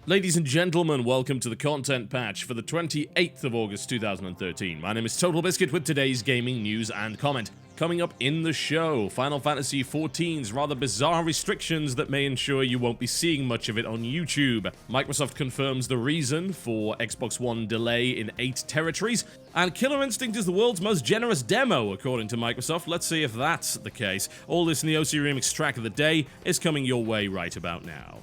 Ladies and gentlemen, welcome to the content patch for the 28th of August 2013. My name is TotalBiscuit with today's gaming news and comment. Coming up in the show, Final Fantasy XIV's rather bizarre restrictions that may ensure you won't be seeing much of it on YouTube. Microsoft confirms the reason for Xbox One delay in 8 territories, and Killer Instinct is the world's most generous demo, according to Microsoft. Let's see if that's the case. All this in the OC Remix track of the day is coming your way right about now.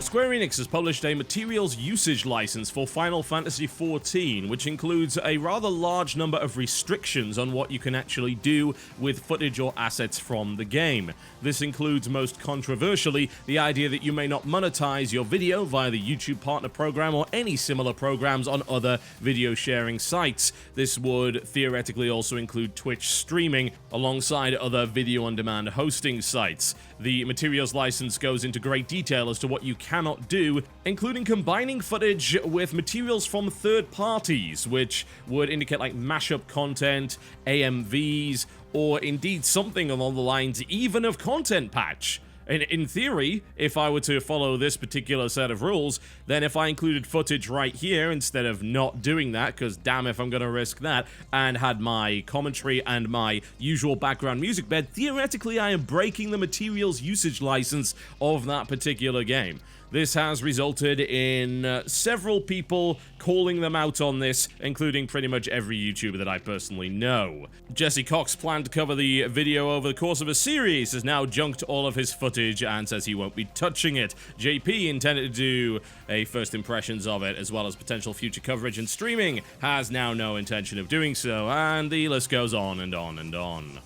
Square Enix has published a materials usage license for Final Fantasy XIV, which includes a rather large number of restrictions on what you can actually do with footage or assets from the game. This includes, most controversially, the idea that you may not monetize your video via the YouTube Partner Program or any similar programs on other video sharing sites. This would theoretically also include Twitch streaming alongside other video-on-demand hosting sites. The materials license goes into great detail as to what you cannot do, including combining footage with materials from third parties, which would indicate like mashup content, AMVs, or indeed something along the lines even of content patch. In theory, if I were to follow this particular set of rules, then if I included footage right here instead of not doing that, because damn if I'm going to risk that, and had my commentary and my usual background music bed, theoretically I am breaking the materials usage license of that particular game. This has resulted in several people calling them out on this, including pretty much every YouTuber that I personally know. Jesse Cox planned to cover the video over the course of a series, has now junked all of his footage and says he won't be touching it. JP intended to do a first impressions of it, as well as potential future coverage and streaming, has now no intention of doing so, and the list goes on and on and on.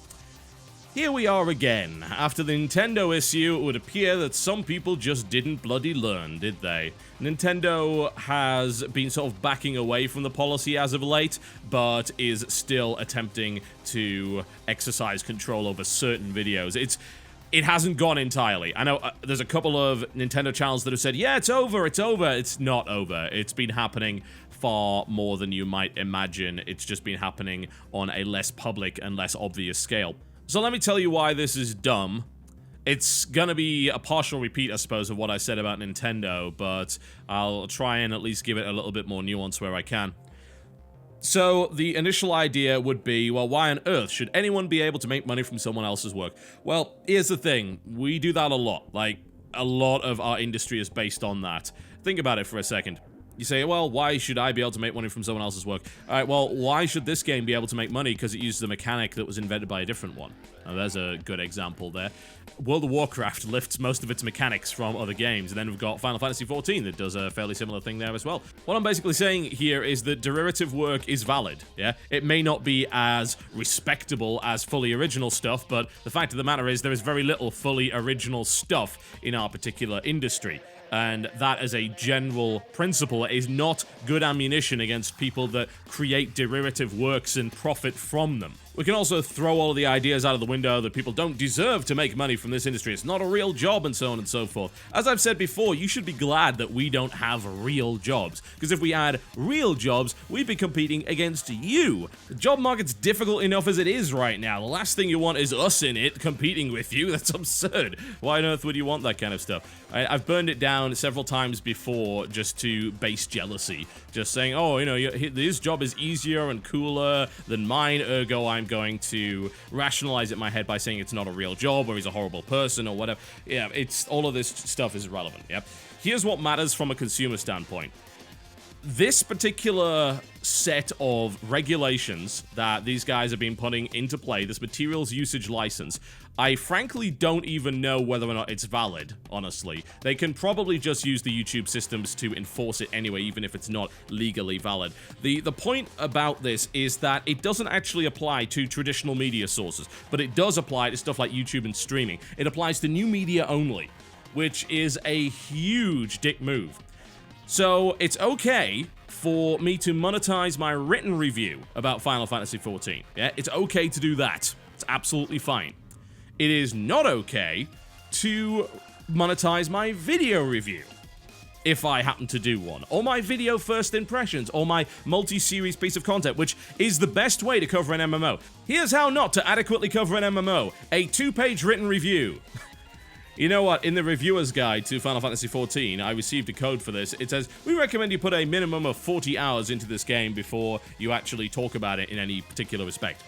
Here we are again. After the Nintendo issue, it would appear that some people just didn't bloody learn, did they? Nintendo has been sort of backing away from the policy as of late, but is still attempting to exercise control over certain videos. It hasn't gone entirely. I know there's a couple of Nintendo channels that have said, yeah, it's over, it's over. It's not over. It's been happening far more than you might imagine. It's just been happening on a less public and less obvious scale. So let me tell you why this is dumb. It's gonna be a partial repeat, I suppose, of what I said about Nintendo, but I'll try and at least give it a little bit more nuance where I can. So the initial idea would be, well, why on earth should anyone be able to make money from someone else's work? Well, here's the thing. We do that a lot. Like, a lot of our industry is based on that. Think about it for a second. You say, well, why should I be able to make money from someone else's work? Alright, well, why should this game be able to make money? Because it uses a mechanic that was invented by a different one. Now, there's a good example there. World of Warcraft lifts most of its mechanics from other games, and then we've got Final Fantasy XIV that does a fairly similar thing there as well. What I'm basically saying here is that derivative work is valid, yeah? It may not be as respectable as fully original stuff, but the fact of the matter is there is very little fully original stuff in our particular industry. And that, as a general principle, is not good ammunition against people that create derivative works and profit from them. We can also throw all of the ideas out of the window that people don't deserve to make money from this industry. It's not a real job and so on and so forth. As I've said before, you should be glad that we don't have real jobs. Because if we had real jobs, we'd be competing against you. The job market's difficult enough as it is right now. The last thing you want is us in it competing with you. That's absurd. Why on earth would you want that kind of stuff? I've burned it down several times before just to base jealousy. Just saying, oh, you know, his job is easier and cooler than mine, ergo I'm going to rationalize it in my head by saying it's not a real job or he's a horrible person or whatever. Yeah, it's all of this stuff is irrelevant, yeah? Here's what matters from a consumer standpoint. This particular set of regulations that these guys have been putting into play, this materials usage license, I frankly don't even know whether or not it's valid, honestly. They can probably just use the YouTube systems to enforce it anyway, even if it's not legally valid. The point about this is that it doesn't actually apply to traditional media sources, but it does apply to stuff like YouTube and streaming. It applies to new media only, which is a huge dick move. So it's okay for me to monetize my written review about Final Fantasy XIV. Yeah, it's okay to do that. It's absolutely fine. It is not okay to monetize my video review, if I happen to do one, or my video first impressions, or my multi-series piece of content, which is the best way to cover an MMO. Here's how not to adequately cover an MMO. A 2-page written review. You know what? In the reviewer's guide to Final Fantasy XIV, I received a code for this. It says, we recommend you put a minimum of 40 hours into this game before you actually talk about it in any particular respect.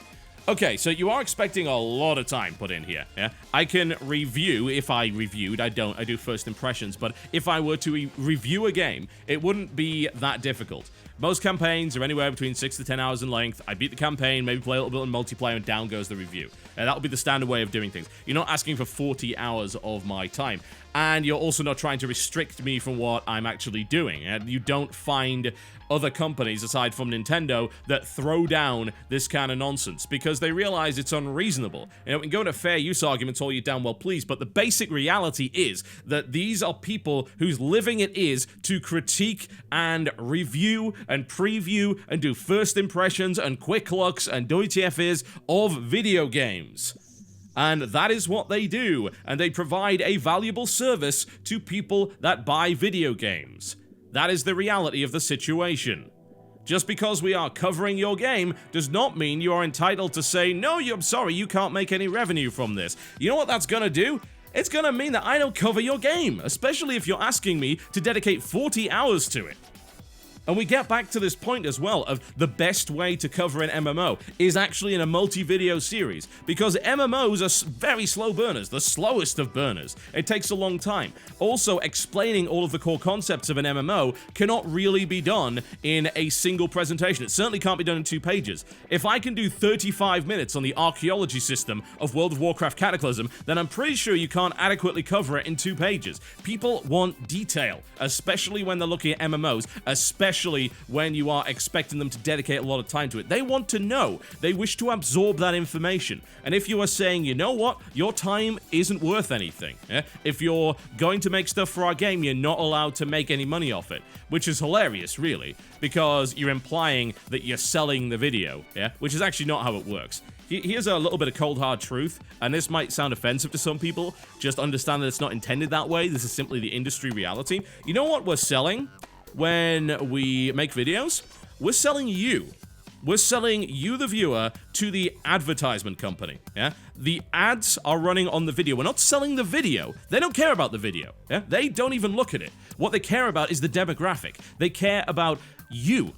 Okay, so you are expecting a lot of time put in here, yeah? I can review, if I reviewed, I do first impressions, but if I were to review a game, it wouldn't be that difficult. Most campaigns are anywhere between 6 to 10 hours in length. I beat the campaign, maybe play a little bit in multiplayer, and down goes the review. And that'll be the standard way of doing things. You're not asking for 40 hours of my time. And you're also not trying to restrict me from what I'm actually doing. And you don't find other companies, aside from Nintendo, that throw down this kind of nonsense because they realize it's unreasonable. You know, we can go into fair use arguments all you damn well please, but the basic reality is that these are people whose living it is to critique and review and preview and do first impressions and quick looks and WTF of video games. And that is what they do, and they provide a valuable service to people that buy video games. That is the reality of the situation. Just because we are covering your game does not mean you are entitled to say, no, I'm sorry, you can't make any revenue from this. You know what that's gonna do? It's gonna mean that I don't cover your game, especially if you're asking me to dedicate 40 hours to it. And we get back to this point as well of the best way to cover an MMO is actually in a multi-video series, because MMOs are very slow burners, the slowest of burners. It takes a long time. Also, explaining all of the core concepts of an MMO cannot really be done in a single presentation. It certainly can't be done in 2 pages. If I can do 35 minutes on the archaeology system of World of Warcraft Cataclysm, then I'm pretty sure you can't adequately cover it in 2 pages. People want detail, especially when they're looking at MMOs, especially when you are expecting them to dedicate a lot of time to it. They want to know. They wish to absorb that information. And if you are saying, you know what, your time isn't worth anything, if you're going to make stuff for our game, you're not allowed to make any money off it, which is hilarious, really, because you're implying that you're selling the video, which is actually not how it works. Here's a little bit of cold hard truth, and this might sound offensive to some people. Just understand that it's not intended that way. This is simply the industry reality. You know what we're selling? When we make videos, we're selling you. We're selling you, the viewer, to the advertisement company, The ads are running on the video. We're not selling the video. They don't care about the video, They don't even look at it. What they care about is the demographic. They care about you,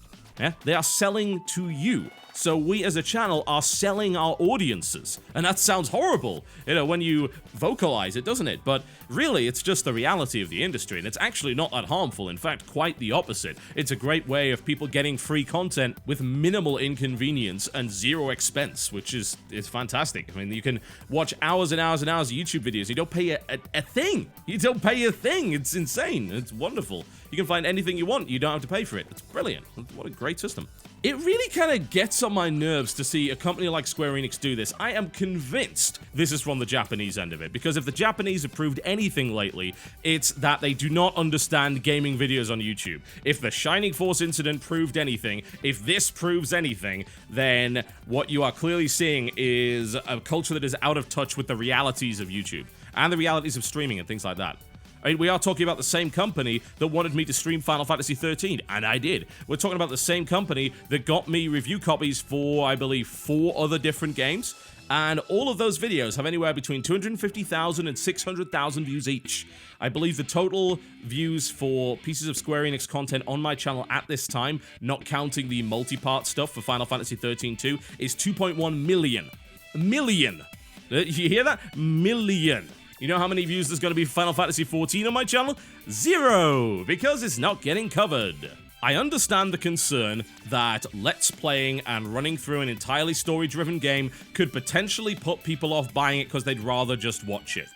They are selling to you. So we as a channel are selling our audiences. And that sounds horrible, when you vocalize it, doesn't it? But really, it's just the reality of the industry, and it's actually not that harmful. In fact, quite the opposite. It's a great way of people getting free content with minimal inconvenience and 0 expense, which is fantastic. I mean, you can watch hours and hours and hours of YouTube videos. You don't pay a thing. You don't pay a thing. It's insane. It's wonderful. You can find anything you want. You don't have to pay for it. It's brilliant. What a great system. It really kind of gets on my nerves to see a company like Square Enix do this. I am convinced this is from the Japanese end of it, because if the Japanese have proved anything lately, it's that they do not understand gaming videos on YouTube. If the Shining Force incident proved anything, if this proves anything, then what you are clearly seeing is a culture that is out of touch with the realities of YouTube and the realities of streaming and things like that. I mean, we are talking about the same company that wanted me to stream Final Fantasy XIII, and I did. We're talking about the same company that got me review copies for, I believe, 4 other different games, and all of those videos have anywhere between 250,000 and 600,000 views each. I believe the total views for pieces of Square Enix content on my channel at this time, not counting the multi-part stuff for Final Fantasy XIII-2, is 2.1 million. Million! You hear that? Million. You know how many views there's going to be for Final Fantasy XIV on my channel? 0! Because it's not getting covered. I understand the concern that Let's Playing and running through an entirely story-driven game could potentially put people off buying it because they'd rather just watch it.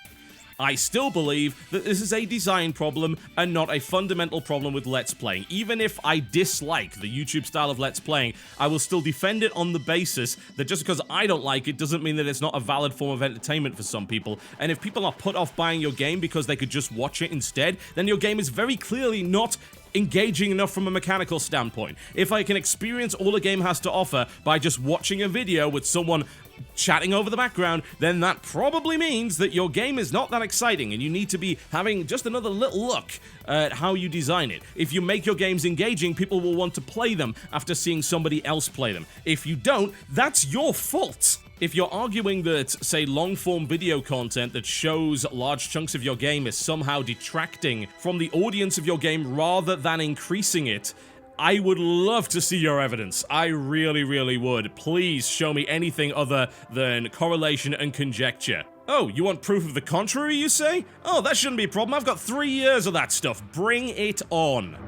I still believe that this is a design problem and not a fundamental problem with Let's Playing. Even if I dislike the YouTube style of Let's Playing, I will still defend it on the basis that just because I don't like it doesn't mean that it's not a valid form of entertainment for some people. And if people are put off buying your game because they could just watch it instead, then your game is very clearly not engaging enough from a mechanical standpoint. If I can experience all the game has to offer by just watching a video with someone chatting over the background, then that probably means that your game is not that exciting and you need to be having just another little look at how you design it. If you make your games engaging, people will want to play them after seeing somebody else play them. If you don't, that's your fault. If you're arguing that, say, long-form video content that shows large chunks of your game is somehow detracting from the audience of your game rather than increasing it, I would love to see your evidence. I really, really would. Please show me anything other than correlation and conjecture. Oh, you want proof of the contrary, you say? Oh, that shouldn't be a problem. I've got 3 years of that stuff. Bring it on.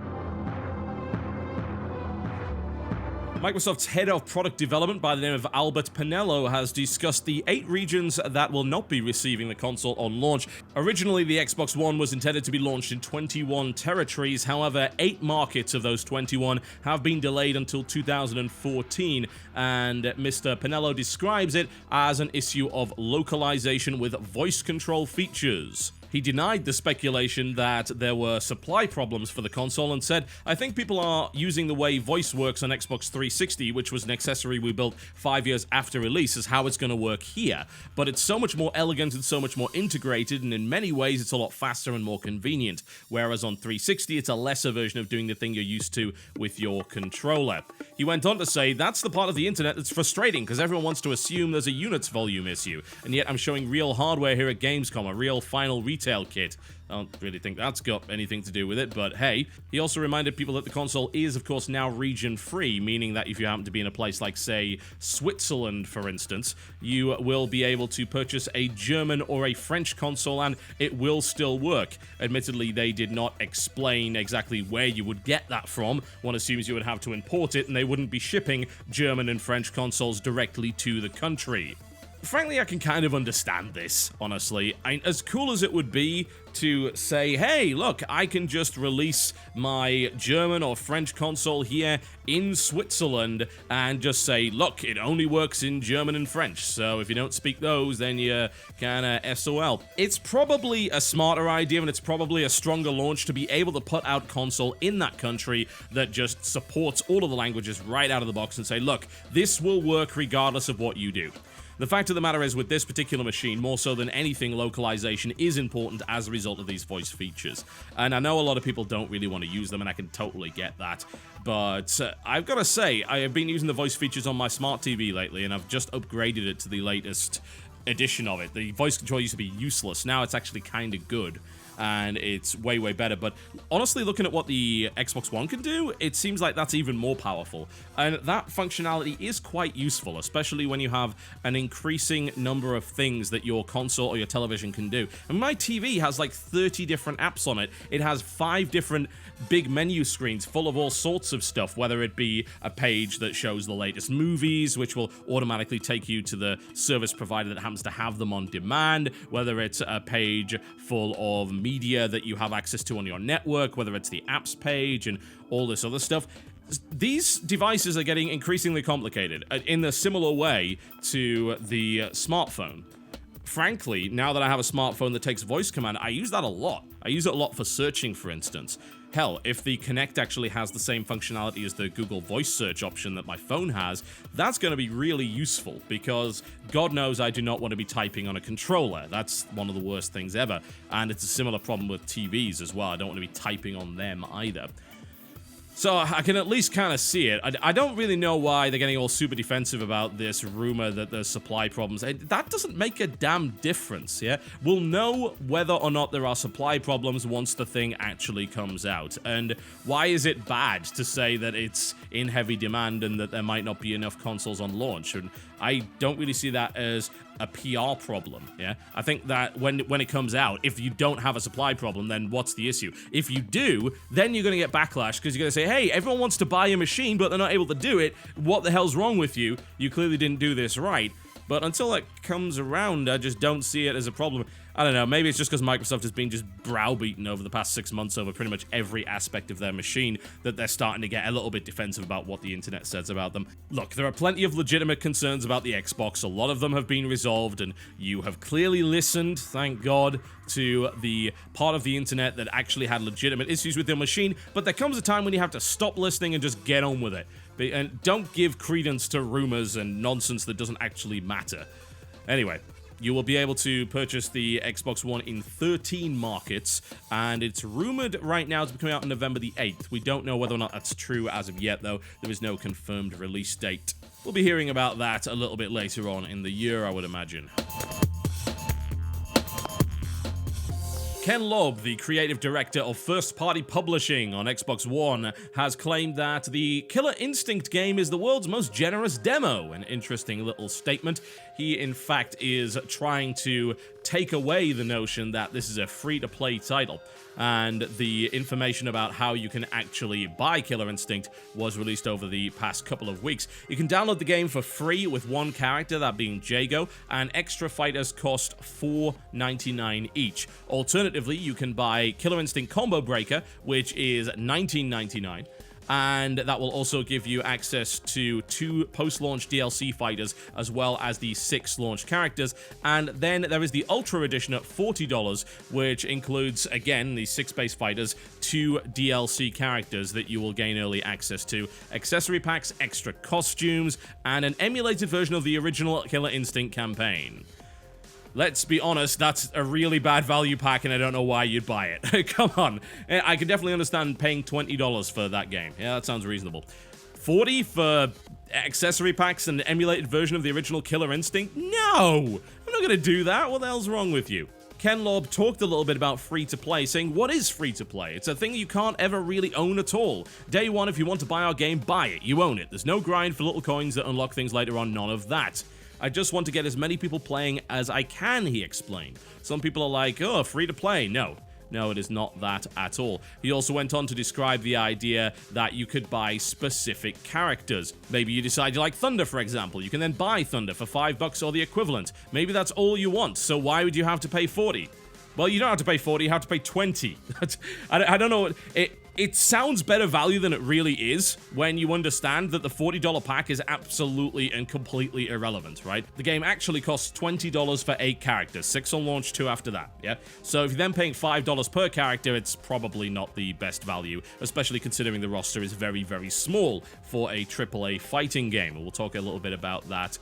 Microsoft's head of product development by the name of Albert Pinello has discussed the 8 regions that will not be receiving the console on launch. Originally, the Xbox One was intended to be launched in 21 territories. However, 8 markets of those 21 have been delayed until 2014, and Mr. Pinello describes it as an issue of localization with voice control features. He denied the speculation that there were supply problems for the console and said, I think people are using the way voice works on Xbox 360, which was an accessory we built 5 years after release, as how it's going to work here. But it's so much more elegant and so much more integrated, and in many ways it's a lot faster and more convenient. Whereas on 360, it's a lesser version of doing the thing you're used to with your controller. He went on to say, that's the part of the internet that's frustrating, because everyone wants to assume there's a units volume issue. And yet I'm showing real hardware here at Gamescom, a real final retail kit. I don't really think that's got anything to do with it, but hey. He also reminded people that the console is, of course, now region-free, meaning that if you happen to be in a place like, say, Switzerland, for instance, you will be able to purchase a German or a French console, and it will still work. Admittedly, they did not explain exactly where you would get that from. One assumes you would have to import it, and they wouldn't be shipping German and French consoles directly to the country. Frankly, I can kind of understand this, honestly. As cool as it would be to say, hey, look, I can just release my German or French console here in Switzerland and just say, look, it only works in German and French, so if you don't speak those, then you're kinda SOL. It's probably a smarter idea, and it's probably a stronger launch to be able to put out console in that country that just supports all of the languages right out of the box and say, look, this will work regardless of what you do. The fact of the matter is, with this particular machine, more so than anything, localization is important as a result of these voice features. And I know a lot of people don't really want to use them, and I can totally get that. But I've got to say, I have been using the voice features on my smart TV lately, and I've just upgraded it to the latest edition of it. The voice control used to be useless. Now it's actually kind of good. And it's way, way better. But honestly, looking at what the Xbox One can do, it seems like that's even more powerful. And that functionality is quite useful, especially when you have an increasing number of things that your console or your television can do. And my TV has like 30 different apps on it. It has 5 different big menu screens full of all sorts of stuff, whether it be a page that shows the latest movies, which will automatically take you to the service provider that happens to have them on demand, whether it's a page full of media that you have access to on your network, whether it's the apps page and all this other stuff. These devices are getting increasingly complicated in a similar way to the smartphone. Frankly, now that I have a smartphone that takes voice command, I use that a lot. I use it a lot for searching, for instance. Hell, if the Kinect actually has the same functionality as the Google Voice search option that my phone has, that's going to be really useful, because God knows I do not want to be typing on a controller. That's one of the worst things ever. And it's a similar problem with TVs as well. I don't want to be typing on them either. So I can at least kind of see it. I don't really know why they're getting all super defensive about this rumor that there's supply problems. That doesn't make a damn difference, yeah? We'll know whether or not there are supply problems once the thing actually comes out. And why is it bad to say that it's in heavy demand and that there might not be enough consoles on launch? And I don't really see that as a PR problem, yeah? I think that when it comes out, if you don't have a supply problem, then what's the issue? If you do, then you're going to get backlash, because you're going to say, hey, everyone wants to buy a machine, but they're not able to do it. What the hell's wrong with you? You clearly didn't do this right. But until that comes around, I just don't see it as a problem. I don't know, maybe it's just because Microsoft has been just browbeaten over the past 6 months over pretty much every aspect of their machine that they're starting to get a little bit defensive about what the internet says about them. Look, there are plenty of legitimate concerns about the Xbox. A lot of them have been resolved, and you have clearly listened, thank God, to the part of the internet that actually had legitimate issues with your machine, but there comes a time when you have to stop listening and just get on with it. And don't give credence to rumors and nonsense that doesn't actually matter. Anyway, you will be able to purchase the Xbox One in 13 markets, and it's rumored right now to be coming out on November the 8th. We don't know whether or not that's true as of yet, though. There is no confirmed release date. We'll be hearing about that a little bit later on in the year, I would imagine. Ken Loeb, the creative director of first-party publishing on Xbox One, has claimed that the Killer Instinct game is the world's most generous demo. An interesting little statement. He, in fact, is trying to take away the notion that this is a free-to-play title. And the information about how you can actually buy Killer Instinct was released over the past couple of weeks. You can download the game for free with one character, that being Jago, and extra fighters cost $4.99 each. Alternatively, you can buy Killer Instinct Combo Breaker, which is $19.99. And that will also give you access to 2 post-launch DLC fighters, as well as the 6 launch characters. And then there is the Ultra Edition at $40, which includes, again, the 6 base fighters, 2 DLC characters that you will gain early access to, accessory packs, extra costumes, and an emulated version of the original Killer Instinct campaign. Let's be honest, that's a really bad value pack, and I don't know why you'd buy it. Come on. I can definitely understand paying $20 for that game. Yeah, that sounds reasonable. $40 for accessory packs and an emulated version of the original Killer Instinct? No! I'm not gonna do that. What the hell's wrong with you? Ken Loeb talked a little bit about free-to-play, saying, what is free-to-play? It's a thing you can't ever really own at all. Day one, if you want to buy our game, buy it. You own it. There's no grind for little coins that unlock things later on, none of that. I just want to get as many people playing as I can, he explained. Some people are like, oh, free to play. No, it is not that at all. He also went on to describe the idea that you could buy specific characters. Maybe you decide you like Thunder, for example. You can then buy Thunder for $5 or the equivalent. Maybe that's all you want, so why would you have to pay $40? Well, you don't have to pay $40, you have to pay $20. I don't know. It sounds better value than it really is when you understand that the $40 pack is absolutely and completely irrelevant, right? The game actually costs $20 for 8 characters, 6 on launch, 2 after that, yeah? So if you're then paying $5 per character, it's probably not the best value, especially considering the roster is very, very small for a AAA fighting game. We'll talk a little bit about that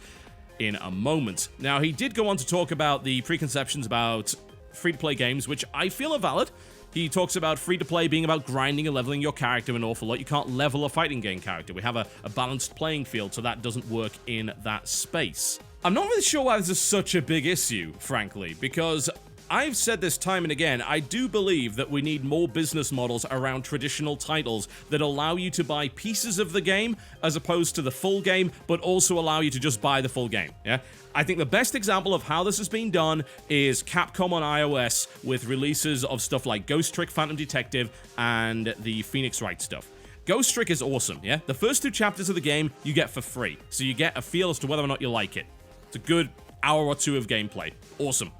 in a moment. Now, he did go on to talk about the preconceptions about free-to-play games, which I feel are valid. He talks about free-to-play being about grinding and leveling your character an awful lot. You can't level a fighting game character. We have a balanced playing field, so that doesn't work in that space. I'm not really sure why this is such a big issue, frankly, because I've said this time and again, I do believe that we need more business models around traditional titles that allow you to buy pieces of the game as opposed to the full game, but also allow you to just buy the full game, yeah? I think the best example of how this has been done is Capcom on iOS with releases of stuff like Ghost Trick Phantom Detective and the Phoenix Wright stuff. Ghost Trick is awesome, yeah? The first 2 chapters of the game you get for free, so you get a feel as to whether or not you like it. It's a good hour or 2 of gameplay. Awesome.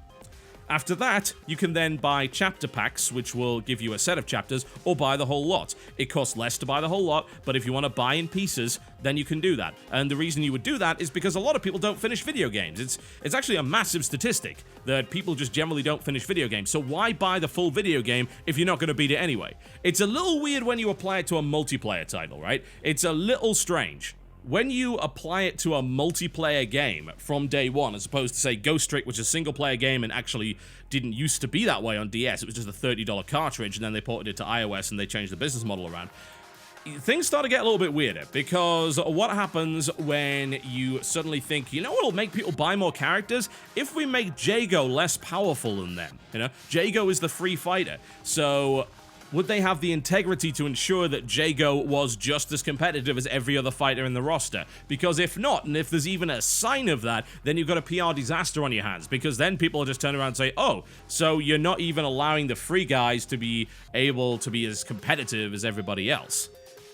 After that, you can then buy chapter packs, which will give you a set of chapters, or buy the whole lot. It costs less to buy the whole lot, but if you want to buy in pieces, then you can do that. And the reason you would do that is because a lot of people don't finish video games. It's actually a massive statistic that people just generally don't finish video games. So why buy the full video game if you're not going to beat it anyway? It's a little weird when you apply it to a multiplayer title, right? It's a little strange. When you apply it to a multiplayer game from day one, as opposed to, say, Ghost Trick, which is a single-player game and actually didn't used to be that way on DS, it was just a $30 cartridge, and then they ported it to iOS and they changed the business model around, things start to get a little bit weirder, because what happens when you suddenly think, you know what'll make people buy more characters? If we make Jago less powerful than them, you know? Jago is the free fighter, so would they have the integrity to ensure that Jago was just as competitive as every other fighter in the roster? Because if not, and if there's even a sign of that, then you've got a PR disaster on your hands, because then people will just turn around and say, oh, so you're not even allowing the free guys to be able to be as competitive as everybody else.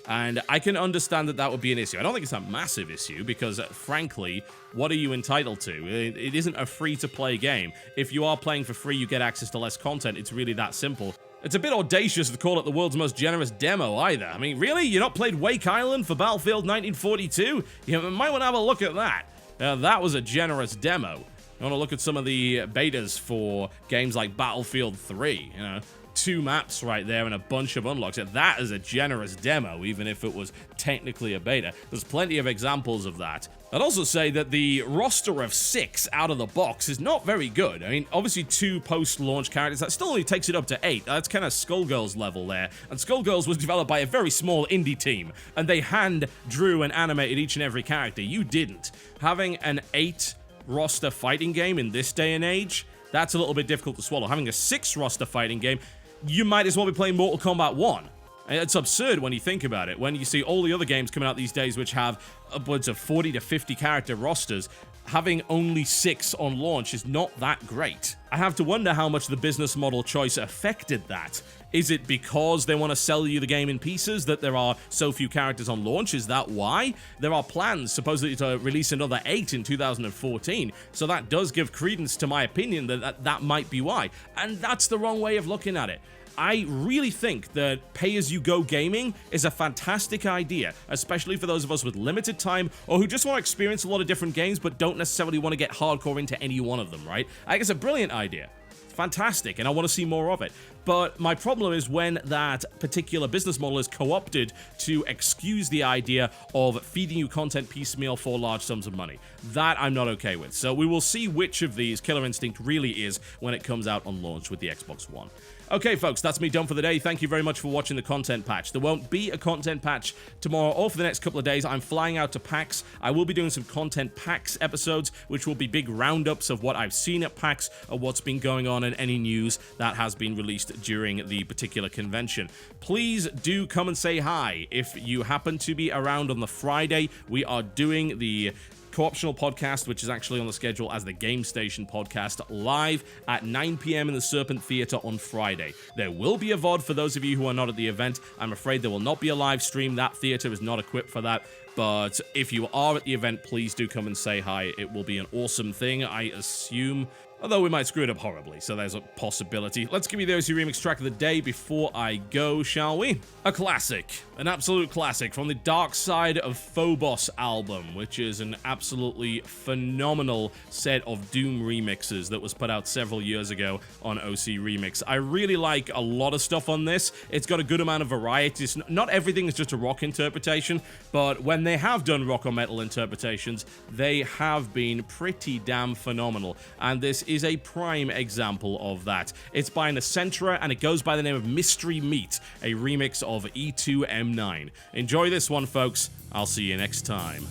And I can understand that that would be an issue. I don't think it's a massive issue because, frankly, what are you entitled to? It isn't a free-to-play game. If you are playing for free, you get access to less content. It's really that simple. It's a bit audacious to call it the world's most generous demo, either. I mean, really? You not played Wake Island for Battlefield 1942? You might want to have a look at that. That was a generous demo. You want to look at some of the betas for games like Battlefield 3, you know? 2 maps right there and a bunch of unlocks. That is a generous demo, even if it was technically a beta. There's plenty of examples of that. I'd also say that the roster of 6 out of the box is not very good. I mean, obviously 2 post-launch characters, that still only takes it up to 8. That's kind of Skullgirls level there. And Skullgirls was developed by a very small indie team, and they hand-drew and animated each and every character. You didn't. Having an 8-roster fighting game in this day and age, that's a little bit difficult to swallow. Having a 6-roster fighting game, you might as well be playing Mortal Kombat 1. It's absurd when you think about it. When you see all the other games coming out these days which have upwards of 40 to 50 character rosters, having only 6 on launch is not that great. I have to wonder how much the business model choice affected that. Is it because they want to sell you the game in pieces that there are so few characters on launch? Is that why? There are plans supposedly to release another 8 in 2014, so that does give credence to my opinion that might be why. And that's the wrong way of looking at it. I really think that pay-as-you-go gaming is a fantastic idea, especially for those of us with limited time or who just want to experience a lot of different games but don't necessarily want to get hardcore into any one of them, right? I think it's a brilliant idea. It's fantastic, and I want to see more of it. But my problem is when that particular business model is co-opted to excuse the idea of feeding you content piecemeal for large sums of money. That I'm not okay with. So we will see which of these Killer Instinct really is when it comes out on launch with the Xbox One. Okay, folks, that's me done for the day. Thank you very much for watching the content patch. There won't be a content patch tomorrow or for the next couple of days. I'm flying out to PAX. I will be doing some content PAX episodes, which will be big roundups of what I've seen at PAX, or what's been going on, and any news that has been released during the particular convention. Please do come and say hi. If you happen to be around on the Friday, we are doing the Co-optional podcast, which is actually on the schedule as the Game Station podcast, live at 9 p.m. in the Serpent Theater on Friday. There will be a VOD for those of you who are not at the event. I'm afraid there will not be a live stream. That theater is not equipped for that. But if you are at the event, please do come and say hi. It will be an awesome thing, I assume. Although we might screw it up horribly, so there's a possibility. Let's give you the OC Remix track of the day before I go, shall we? A classic. An absolute classic from the Dark Side of Phobos album, which is an absolutely phenomenal set of Doom remixes that was put out several years ago on OC Remix. I really like a lot of stuff on this. It's got a good amount of variety. Not everything is just a rock interpretation, but when they have done rock or metal interpretations, they have been pretty damn phenomenal. And this is a prime example of that. It's by Nousentre, and it goes by the name of Mystery Meat, a remix of E2M9. Enjoy this one, folks. I'll see you next time.